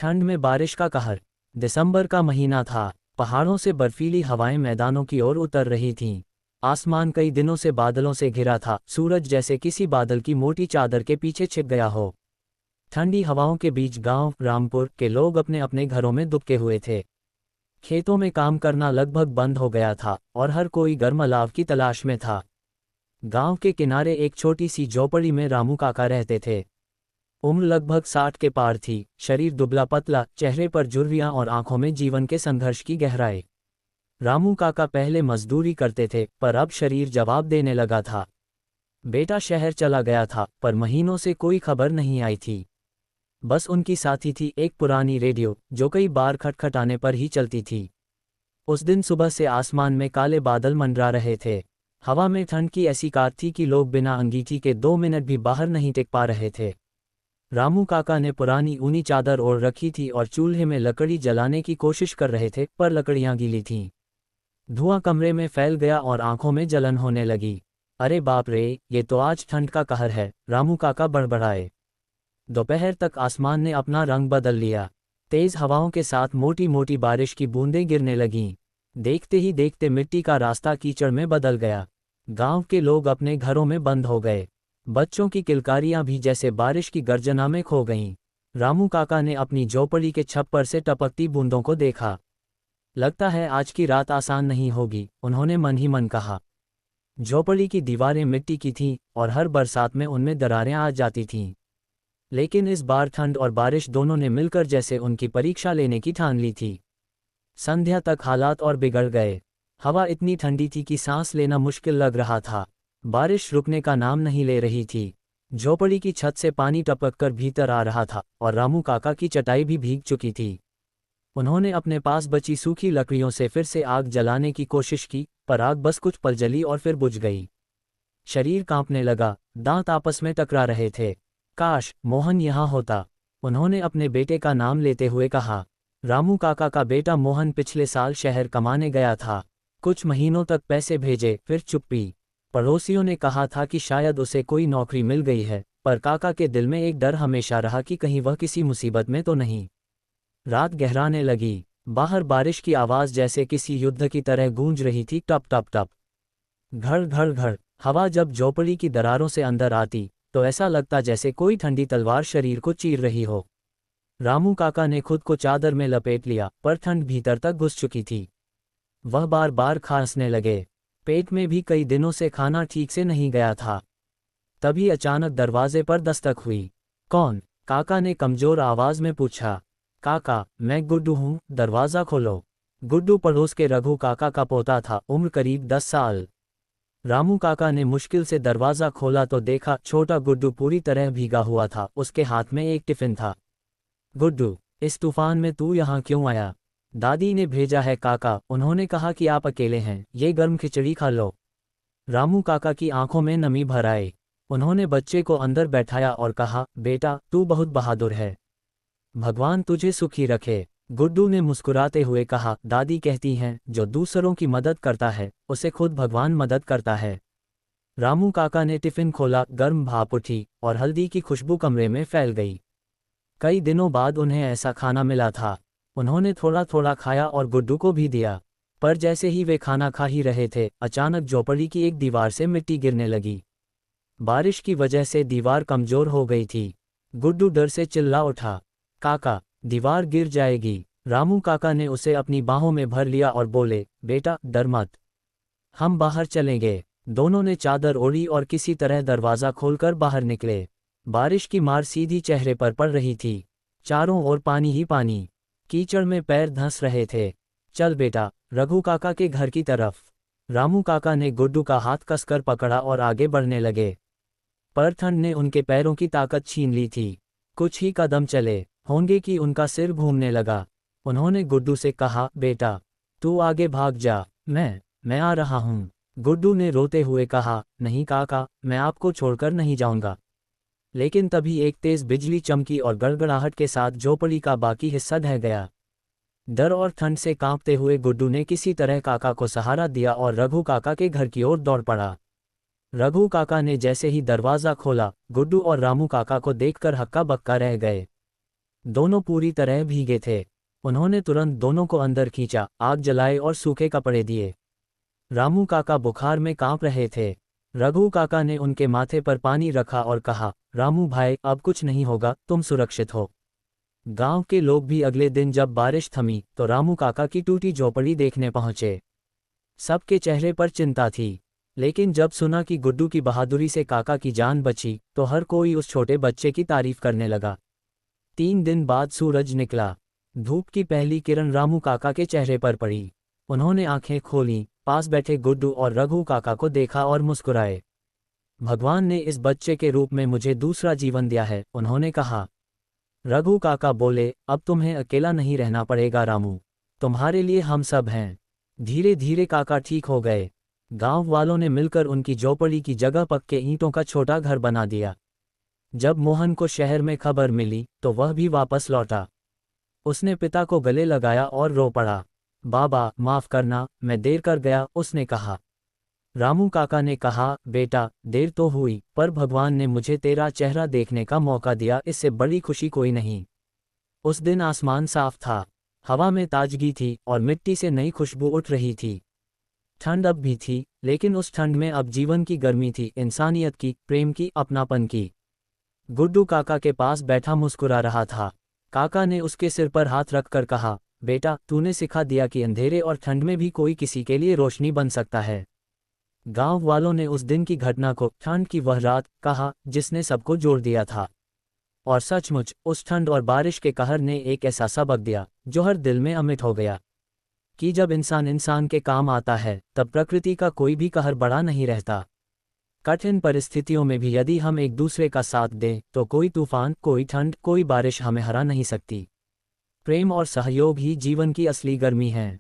ठंड में बारिश का कहर। दिसंबर का महीना था। पहाड़ों से बर्फीली हवाएं मैदानों की ओर उतर रही थीं। आसमान कई दिनों से बादलों से घिरा था, सूरज जैसे किसी बादल की मोटी चादर के पीछे छिप गया हो। ठंडी हवाओं के बीच गांव रामपुर के लोग अपने अपने घरों में दुबके हुए थे। खेतों में काम करना लगभग बंद हो गया था और हर कोई गर्म अलाव की तलाश में था। गांव के किनारे एक छोटी सी झोपड़ी में रामू काका रहते थे। उम्र लगभग 60 के पार थी, शरीर दुबला पतला, चेहरे पर झुर्रियां और आंखों में जीवन के संघर्ष की गहराई। रामू काका पहले मजदूरी करते थे, पर अब शरीर जवाब देने लगा था। बेटा शहर चला गया था, पर महीनों से कोई खबर नहीं आई थी। बस उनकी साथी थी एक पुरानी रेडियो, जो कई बार खटखटाने पर ही चलती थी। उस दिन सुबह से आसमान में काले बादल मंडरा रहे थे। हवा में ठंड की ऐसी कार थी कि लोग बिना अंगीठी के 2 मिनट भी बाहर नहीं टिक पा रहे थे। रामू काका ने पुरानी ऊनी चादर ओढ़ रखी थी और चूल्हे में लकड़ी जलाने की कोशिश कर रहे थे, पर लकड़ियां गीली थीं। धुआं कमरे में फैल गया और आंखों में जलन होने लगी। अरे बाप रे, ये तो आज ठंड का कहर है, रामू काका बड़बड़ाए। दोपहर तक आसमान ने अपना रंग बदल लिया। तेज हवाओं के साथ मोटी मोटी बारिश की बूंदें गिरने लगीं। देखते ही देखते मिट्टी का रास्ता कीचड़ में बदल गया। गांव के लोग अपने घरों में बंद हो गए। बच्चों की किलकारियां भी जैसे बारिश की गर्जना में खो गईं। रामू काका ने अपनी झोपड़ी के छप्पर से टपकती बूंदों को देखा। लगता है आज की रात आसान नहीं होगी, उन्होंने मन ही मन कहा। झोपड़ी की दीवारें मिट्टी की थीं और हर बरसात में उनमें दरारें आ जाती थीं। लेकिन इस बार ठंड और बारिश दोनों ने मिलकर जैसे उनकी परीक्षा लेने की ठान ली थी। संध्या तक हालात और बिगड़ गए। हवा इतनी ठंडी थी कि सांस लेना मुश्किल लग रहा था। बारिश रुकने का नाम नहीं ले रही थी। झोपड़ी की छत से पानी टपककर भीतर आ रहा था और रामू काका की चटाई भी भीग चुकी थी। उन्होंने अपने पास बची सूखी लकड़ियों से फिर से आग जलाने की कोशिश की, पर आग बस कुछ पल जली और फिर बुझ गई। शरीर कांपने लगा, दांत आपस में टकरा रहे थे। काश मोहन यहाँ होता, उन्होंने अपने बेटे का नाम लेते हुए कहा। रामू काका का बेटा मोहन पिछले साल शहर कमाने गया था। कुछ महीनों तक पैसे भेजे, फिर चुप्पी। पड़ोसियों ने कहा था कि शायद उसे कोई नौकरी मिल गई है, पर काका के दिल में एक डर हमेशा रहा कि कहीं वह किसी मुसीबत में तो नहीं। रात गहराने लगी। बाहर बारिश की आवाज़ जैसे किसी युद्ध की तरह गूंज रही थी, टप टप टप, घड़ घड़ घड़। हवा जब झोपड़ी की दरारों से अंदर आती तो ऐसा लगता जैसे कोई ठंडी तलवार शरीर को चीर रही हो। रामू काका ने खुद को चादर में लपेट लिया, पर ठंड भीतर तक घुस चुकी थी। वह बार बार खांसने लगे। पेट में भी कई दिनों से खाना ठीक से नहीं गया था। तभी अचानक दरवाजे पर दस्तक हुई। कौन? काका ने कमजोर आवाज में पूछा। काका, मैं गुड्डू हूँ, दरवाज़ा खोलो। गुड्डू पड़ोस के रघु काका का पोता था, उम्र करीब 10 साल। रामू काका ने मुश्किल से दरवाज़ा खोला तो देखा छोटा गुड्डू पूरी तरह भीगा हुआ था, उसके हाथ में एक टिफिन था। गुड्डू, इस तूफान में तू यहाँ क्यों आया? दादी ने भेजा है काका, उन्होंने कहा कि आप अकेले हैं, ये गर्म खिचड़ी खा लो। रामू काका की आंखों में नमी भर आई। उन्होंने बच्चे को अंदर बैठाया और कहा, बेटा तू बहुत बहादुर है, भगवान तुझे सुखी रखे। गुड्डू ने मुस्कुराते हुए कहा, दादी कहती हैं जो दूसरों की मदद करता है उसे खुद भगवान मदद करता है। रामू काका ने टिफिन खोला, गर्म भाप उठी और हल्दी की खुशबू कमरे में फैल गई। कई दिनों बाद उन्हें ऐसा खाना मिला था। उन्होंने थोड़ा थोड़ा खाया और गुड्डू को भी दिया। पर जैसे ही वे खाना खा ही रहे थे, अचानक झोपड़ी की एक दीवार से मिट्टी गिरने लगी। बारिश की वजह से दीवार कमजोर हो गई थी। गुड्डू डर से चिल्ला उठा, काका, दीवार गिर जाएगी। रामू काका ने उसे अपनी बाहों में भर लिया और बोले, बेटा डर मत, हम बाहर चलेंगे। दोनों ने चादर ओढ़ी और किसी तरह दरवाज़ा खोलकर बाहर निकले। बारिश की मार सीधी चेहरे पर पड़ रही थी। चारों ओर पानी ही पानी। कीचड़ में पैर धंस रहे थे। चल बेटा, रघु काका के घर की तरफ। रामू काका ने गुड्डू का हाथ कसकर पकड़ा और आगे बढ़ने लगे, पर ठंड ने उनके पैरों की ताकत छीन ली थी। कुछ ही कदम चले होंगे कि उनका सिर घूमने लगा। उन्होंने गुड्डू से कहा, बेटा तू आगे भाग जा, मैं आ रहा हूँ। गुड्डू ने रोते हुए कहा, नहीं काका, मैं आपको छोड़कर नहीं जाऊंगा। लेकिन तभी एक तेज बिजली चमकी और गड़गड़ाहट के साथ झोपड़ी का बाकी हिस्सा ढह गया। डर और ठंड से कांपते हुए गुड्डू ने किसी तरह काका को सहारा दिया और रघु काका के घर की ओर दौड़ पड़ा। रघु काका ने जैसे ही दरवाज़ा खोला, गुड्डू और रामू काका को देखकर हक्का बक्का रह गए। दोनों पूरी तरह भीगे थे। उन्होंने तुरंत दोनों को अंदर खींचा, आग जलाए और सूखे कपड़े दिए। रामू काका बुखार में कांप रहे थे। रघु काका ने उनके माथे पर पानी रखा और कहा, रामू भाई, अब कुछ नहीं होगा, तुम सुरक्षित हो। गांव के लोग भी अगले दिन जब बारिश थमी तो रामू काका की टूटी झोपड़ी देखने पहुंचे। सबके चेहरे पर चिंता थी, लेकिन जब सुना कि गुड्डू की बहादुरी से काका की जान बची तो हर कोई उस छोटे बच्चे की तारीफ करने लगा। 3 दिन बाद सूरज निकला। धूप की पहली किरण रामू काका के चेहरे पर पड़ी। उन्होंने आंखें खोलीं, पास बैठे गुड्डू और रघु काका को देखा और मुस्कुराए। भगवान ने इस बच्चे के रूप में मुझे दूसरा जीवन दिया है, उन्होंने कहा। रघु काका बोले, अब तुम्हें अकेला नहीं रहना पड़ेगा रामू, तुम्हारे लिए हम सब हैं। धीरे धीरे काका ठीक हो गए। गांव वालों ने मिलकर उनकी झोपड़ी की जगह पक्के ईंटों का छोटा घर बना दिया। जब मोहन को शहर में खबर मिली तो वह भी वापस लौटा। उसने पिता को गले लगाया और रो पड़ा। बाबा, माफ करना, मैं देर कर गया, उसने कहा। रामू काका ने कहा, बेटा, देर तो हुई, पर भगवान ने मुझे तेरा चेहरा देखने का मौका दिया, इससे बड़ी खुशी कोई नहीं। उस दिन आसमान साफ था, हवा में ताजगी थी और मिट्टी से नई खुशबू उठ रही थी। ठंड अब भी थी, लेकिन उस ठंड में अब जीवन की गर्मी थी, इंसानियत की, प्रेम की, अपनापन की। गुड्डू काका के पास बैठा मुस्कुरा रहा था। काका ने उसके सिर पर हाथ रखकर कहा, बेटा, तूने सिखा दिया कि अंधेरे और ठंड में भी कोई किसी के लिए रोशनी बन सकता है। गांव वालों ने उस दिन की घटना को ठंड की वह रात कहा जिसने सबको जोड़ दिया था। और सचमुच उस ठंड और बारिश के कहर ने एक ऐसा सबक दिया जो हर दिल में अमिट हो गया कि जब इंसान इंसान के काम आता है तब प्रकृति का कोई भी कहर बड़ा नहीं रहता। कठिन परिस्थितियों में भी यदि हम एक दूसरे का साथ दें तो कोई तूफान, कोई ठंड, कोई बारिश हमें हरा नहीं सकती। प्रेम और सहयोग ही जीवन की असली गर्मी है।